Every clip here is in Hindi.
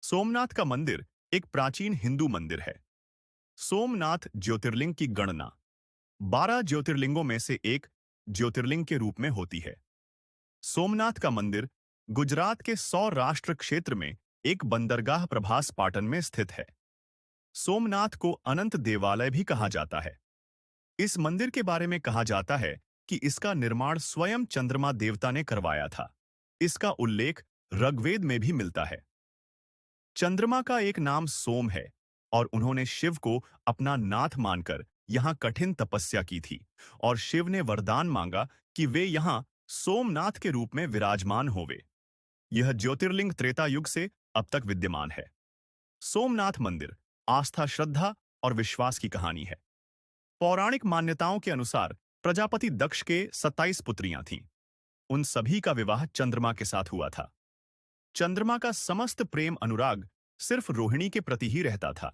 सोमनाथ का मंदिर एक प्राचीन हिंदू मंदिर है। सोमनाथ ज्योतिर्लिंग की गणना 12 ज्योतिर्लिंगों में से एक ज्योतिर्लिंग के रूप में होती है। सोमनाथ का मंदिर गुजरात के सौराष्ट्र क्षेत्र में एक बंदरगाह प्रभास पाटन में स्थित है। सोमनाथ को अनंत देवालय भी कहा जाता है। इस मंदिर के बारे में कहा जाता है कि इसका निर्माण स्वयं चंद्रमा देवता ने करवाया था। इसका उल्लेख ऋग्वेद में भी मिलता है। चंद्रमा का एक नाम सोम है और उन्होंने शिव को अपना नाथ मानकर यहां कठिन तपस्या की थी और शिव ने वरदान मांगा कि वे यहां सोमनाथ के रूप में विराजमान होवे। यह ज्योतिर्लिंग त्रेता युग से अब तक विद्यमान है। सोमनाथ मंदिर आस्था, श्रद्धा और विश्वास की कहानी है। पौराणिक मान्यताओं के अनुसार प्रजापति दक्ष के 27 पुत्रियां थीं। उन सभी का विवाह चंद्रमा के साथ हुआ था। चंद्रमा का समस्त प्रेम अनुराग सिर्फ रोहिणी के प्रति ही रहता था।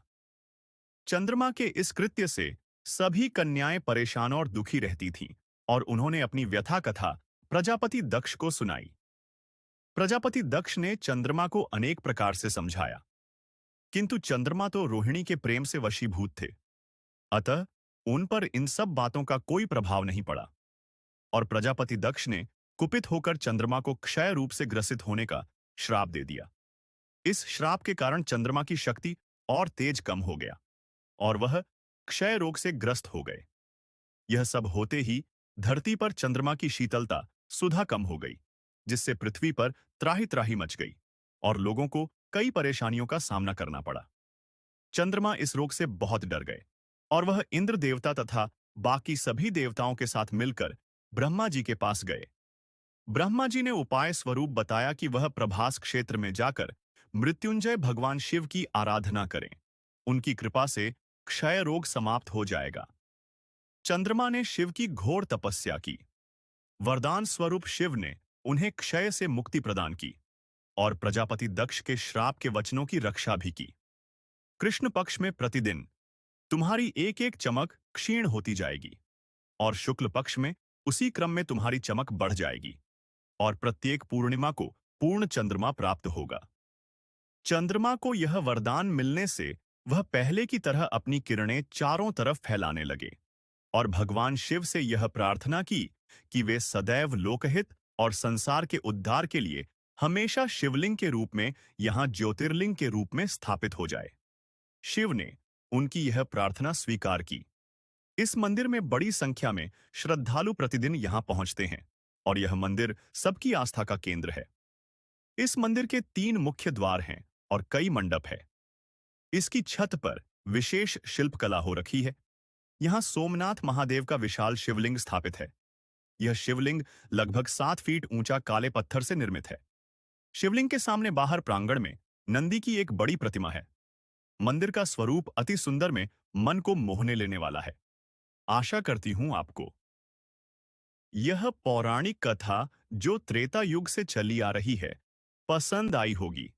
चंद्रमा के इस कृत्य से सभी कन्याएं परेशान और दुखी रहती थीं और उन्होंने अपनी व्यथा कथा प्रजापति दक्ष को सुनाई। प्रजापति दक्ष ने चंद्रमा को अनेक प्रकार से समझाया, किंतु चंद्रमा तो रोहिणी के प्रेम से वशीभूत थे। अतः उन पर इन सब बातों का कोई प्रभाव नहीं पड़ा और प्रजापति दक्ष ने कुपित होकर चंद्रमा को क्षय रूप से ग्रसित होने का श्राप दे दिया। इस श्राप के कारण चंद्रमा की शक्ति और तेज कम हो गया और वह क्षय रोग से ग्रस्त हो गए। यह सब होते ही धरती पर चंद्रमा की शीतलता सुधा कम हो गई, जिससे पृथ्वी पर त्राही त्राही मच गई और लोगों को कई परेशानियों का सामना करना पड़ा। चंद्रमा इस रोग से बहुत डर गए और वह इंद्र देवता तथा बाकी सभी देवताओं के साथ मिलकर ब्रह्मा जी के पास गए। ब्रह्मा जी ने उपाय स्वरूप बताया कि वह प्रभास क्षेत्र में जाकर मृत्युंजय भगवान शिव की आराधना करें। उनकी कृपा से क्षय रोग समाप्त हो जाएगा। चंद्रमा ने शिव की घोर तपस्या की। वरदान स्वरूप शिव ने उन्हें क्षय से मुक्ति प्रदान की और प्रजापति दक्ष के श्राप के वचनों की रक्षा भी की। कृष्ण पक्ष में प्रतिदिन तुम्हारी एक एक चमक क्षीण होती जाएगी और शुक्ल पक्ष में उसी क्रम में तुम्हारी चमक बढ़ जाएगी और प्रत्येक पूर्णिमा को पूर्ण चंद्रमा प्राप्त होगा। चंद्रमा को यह वरदान मिलने से वह पहले की तरह अपनी किरणें चारों तरफ फैलाने लगे और भगवान शिव से यह प्रार्थना की कि वे सदैव लोकहित और संसार के उद्धार के लिए हमेशा शिवलिंग के रूप में यहां ज्योतिर्लिंग के रूप में स्थापित हो जाए। शिव ने उनकी यह प्रार्थना स्वीकार की। इस मंदिर में बड़ी संख्या में श्रद्धालु प्रतिदिन यहां पहुंचते हैं और यह मंदिर सबकी आस्था का केंद्र है। इस मंदिर के 3 मुख्य द्वार हैं और कई मंडप है। इसकी छत पर विशेष शिल्पकला हो रखी है। यहां सोमनाथ महादेव का विशाल शिवलिंग स्थापित है। यह शिवलिंग लगभग 7 फीट ऊंचा काले पत्थर से निर्मित है। शिवलिंग के सामने बाहर प्रांगण में नंदी की एक बड़ी प्रतिमा है। मंदिर का स्वरूप अति सुंदर में मन को मोहने लेने वाला है। आशा करती हूं आपको यह पौराणिक कथा जो त्रेता युग से चली आ रही है, पसंद आई होगी।